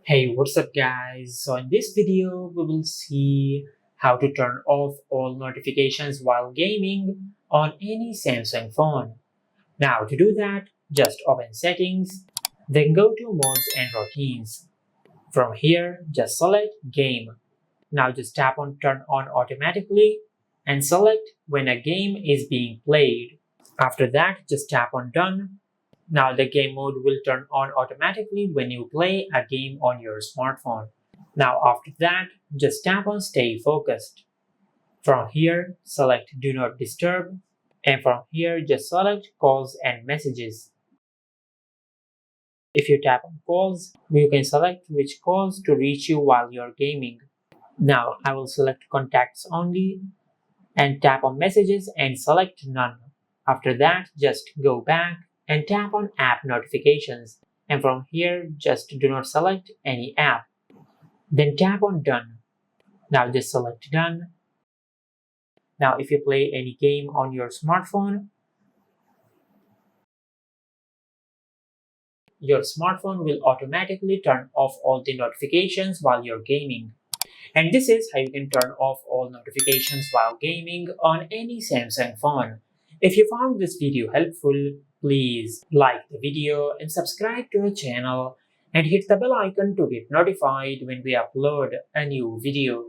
Hey, what's up guys? So in this video, we will see how to turn off all notifications while gaming on any Samsung phone. Now to do that, just open settings, then go to modes and routines. From here, just select game. Now just tap on turn on automatically and select when a game is being played. After that, just tap on done. Now the game mode will turn on automatically when you play a game on your smartphone. Now after that, just tap on stay focused. From here, select do not disturb, and from here just select calls and messages. If you tap on calls, you can select which calls to reach you while you're gaming. Now I will select contacts only and tap on messages and select none. After that, just go back and tap on app notifications, and from here just do not select any app. Then tap on done. Now just select done. Now if you play any game on your smartphone, your smartphone will automatically turn off all the notifications while you're gaming. And this is how you can turn off all notifications while gaming on any Samsung phone. If you found this video helpful, please like the video and subscribe to our channel and hit the bell icon to get notified when we upload a new video.